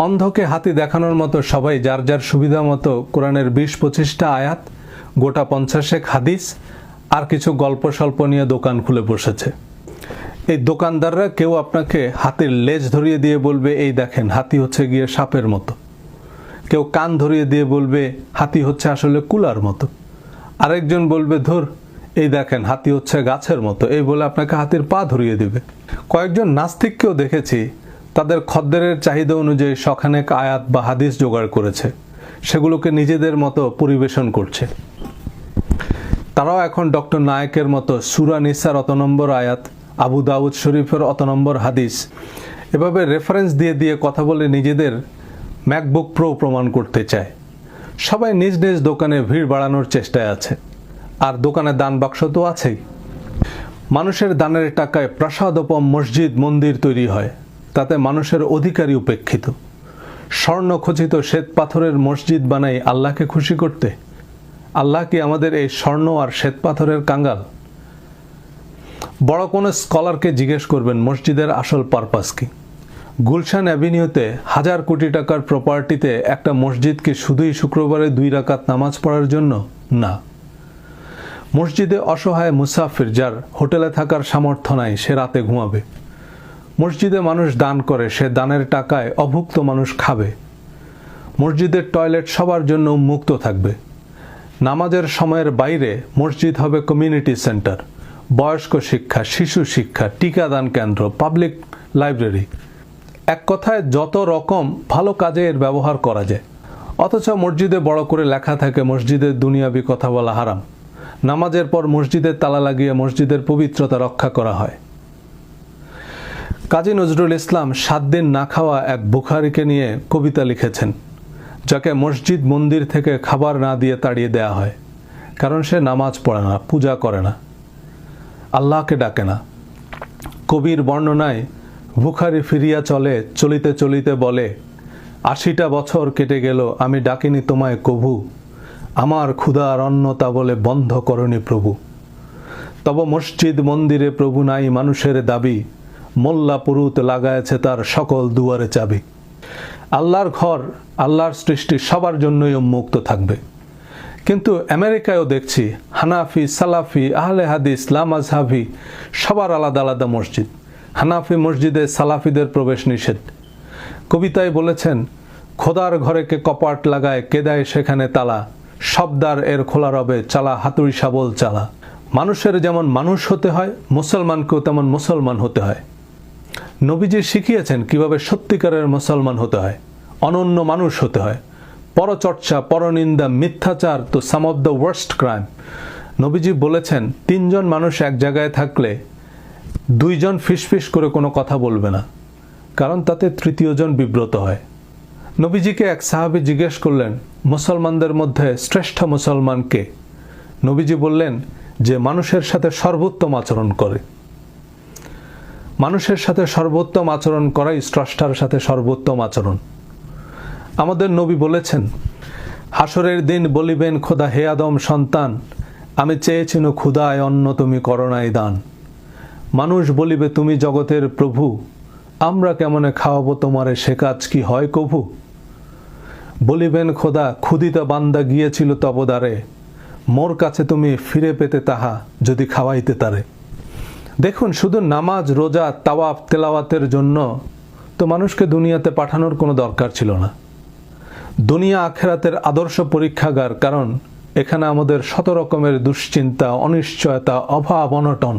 A: অন্ধকে হাতি দেখানোর মতো সবাই যার যার সুবিধা মতো কোরআনের 20-25টা আয়াত, গোটা 50 হাদিস আর কিছু গল্প স্বল্প নিয়ে দোকান খুলে বসেছে। এই দোকানদাররা কেউ আপনাকে হাতির লেজ ধরিয়ে দিয়ে বলবে এই দেখেন হাতি হচ্ছে গিয়ে সাপের মতো, কেউ কান ধরিয়ে দিয়ে বলবে হাতি হচ্ছে আসলে কুলার মতো, আরেকজন বলবে ধর এই দেখেন হাতি হচ্ছে গাছের মতো, এই বলে আপনাকে হাতির পা ধরিয়ে দিবে। কয়েকজন নাস্তিককেও দেখেছি তাদের খদ্দেরের চাহিদা অনুযায়ী শখানেক আয়াত বা হাদিস জোগাড় করেছে, সেগুলোকে নিজেদের মতো পরিবেশন করছে। তারাও এখন ডক্টর নায়েকের মতো সূরা নিসার অত নম্বর আয়াত, আবু দাউদ শরীফের অত নম্বর হাদিস এভাবে রেফারেন্স দিয়ে দিয়ে কথা বলে নিজেদের ম্যাকবুক প্রো প্রমাণ করতে চায়। সবাই নিজ নিজ দোকানে ভিড় বাড়ানোর চেষ্টায় আছে, আর দোকানে দান বাক্স তো আছেই। মানুষের দানের টাকায় প্রাসাদোপম মসজিদ মন্দির তৈরি হয়, তাতে মানুষের অধিকারী উপেক্ষিত। স্বর্ণখচিত শ্বেত পাথরের মসজিদ বানাই আল্লাহকে খুশি করতে? আল্লাহ কি আমাদের এই স্বর্ণ আর শ্বেত পাথরের কাঙ্গাল? বড় কোনো স্কলারকে জিজ্ঞেস করবেন মসজিদের আসল পারপাস কি। গুলশান অ্যাভিনিউতে 1000 কোটি টাকার প্রপার্টিতে একটা মসজিদ কি শুধুই শুক্রবারে 2 রাকাত নামাজ পড়ার জন্য? না। মসজিদে অসহায় মুসাফির যার হোটেলে থাকার সামর্থ্য নাই, সে রাতে ঘুমাবে। মসজিদে মানুষ দান করে, সে দানের টাকায় অভুক্ত মানুষ খাবে। মসজিদের টয়লেট সবার জন্য উন্মুক্ত থাকবে। নামাজের সময়ের বাইরে মসজিদ হবে কমিউনিটি সেন্টার, বয়স্ক শিক্ষা, শিশু শিক্ষা, টিকাদান কেন্দ্র, পাবলিক লাইব্রেরি। এক কথায় যত রকম ভালো কাজে এর ব্যবহার করা যায়। অথচ মসজিদে বড় করে লেখা থাকে মসজিদের দুনিয়াবি কথা বলা হারাম। নামাজের পর মসজিদের তালা লাগিয়ে মসজিদের পবিত্রতা রক্ষা করা হয়। কাজী নজরুল ইসলাম 7 দিন না খাওয়া এক বুখারীকে নিয়ে কবিতা লিখেছেন, যাকে মসজিদ মন্দির থেকে খাবার না দিয়ে তাড়িয়ে দেয়া হয়, কারণ সে নামাজ পড়ে না, পূজা করে না, আল্লাহকে ডাকে না। কবির বর্ণনায় বুখারী ফিরিয়া চলে, চলিতে চলিতে বলে 80টা বছর কেটে গেল আমি ডাকিনি তোমায় কভু, আমার ক্ষুধার অন্নতা বলে বন্ধ করনি প্রভু। তব মসজিদ মন্দিরে প্রভু নাই মানুষের দাবি, মোল্লা পুরুত লাগায়েছে তার সকল দুয়ারে চাবি। আল্লাহর ঘর, আল্লাহর সৃষ্টি সবার জন্যই উন্মুক্ত থাকবে। কিন্তু আমেরিকায়ও দেখছি হানাফি, সালাফি, আহলে হাদিস, লামাজহাবি সবার আলাদা আলাদা মসজিদ। হানাফি মসজিদে সালাফিদের প্রবেশ নিষেধ। কবিতায় বলেছেন খোদার ঘরে কে কপাট লাগায়, কে দেয় সেখানে তালা, শব্দার এর খোলা রবে, চালা হাতুড়ি শাবল চালা। মানুষের যেমন মানুষ হতে হয়, মুসলমানকেও তেমন মুসলমান হতে হয়। নবীজি শিখিয়েছেন কিভাবে সত্যিকারের মুসলমান হতে হয়, অনন্য মানুষ হতে হয়। পরচর্চা, পরনিন্দা, মিথ্যাচার তো সাম অফ দ্য ওয়ার্স্ট ক্রাইম। নবীজি বলেছেন 3 জন মানুষ এক জায়গায় থাকলে 2 জন ফিসফিস করে কোনো কথা বলবে না, কারণ তাতে 3য় জন বিব্রত হয়। নবীজিকে এক সাহাবী জিজ্ঞেস করলেন মুসলমানদের মধ্যে শ্রেষ্ঠ মুসলমান কে? নবীজি বললেন যে মানুষের সাথে সর্বোত্তম আচরণ করে। মানুষের সাথে সর্বোত্তম আচরণ করাই স্রষ্টার সাথে সর্বোত্তম আচরণ। আমাদের নবী বলেছেন হাসরের দিন বলিবেন খোদা হে আদম সন্তান, আমি চেয়েছিনু ক্ষুধায় অন্ন তুমি করোনায় দান। মানুষ বলিবে তুমি জগতের প্রভু, আমরা কেমনে খাওয়াবো তোমারে সে কাজ কি হয় কভু। বলিবেন খোদা ক্ষুধিত বান্দা গিয়েছিল তবদারে, মোর কাছে তুমি ফিরে পেতে তাহা যদি খাওয়াইতে তারে। দেখুন, শুধু নামাজ, রোজা, তাওয়াফ, তেলাওয়াতের জন্য তো মানুষকে দুনিয়াতে পাঠানোর কোনো দরকার ছিল না। দুনিয়া আখেরাতের আদর্শ পরীক্ষাগার, কারণ এখানে আমাদের 100 রকমের দুশ্চিন্তা, অনিশ্চয়তা, অভাব, অনটন,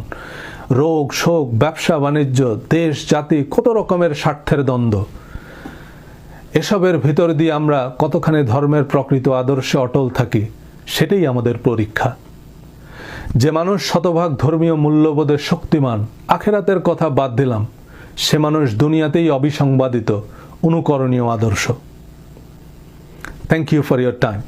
A: রোগ, শোক, ব্যবসা বাণিজ্য, দেশ, জাতি, কত রকমের স্বার্থের দ্বন্দ্ব। এসবের ভিতর দিয়ে আমরা কতখানি ধর্মের প্রকৃত আদর্শে অটল থাকি, সেটাই আমাদের পরীক্ষা। যে মানুষ শতভাগ ধর্মীয় মূল্যবোধে শক্তিমান, আখেরাতের কথা বাদ দিলাম, সে মানুষ দুনিয়াতেই অবিসংবাদিত, অনুকরণীয় আদর্শ। Thank you for your time.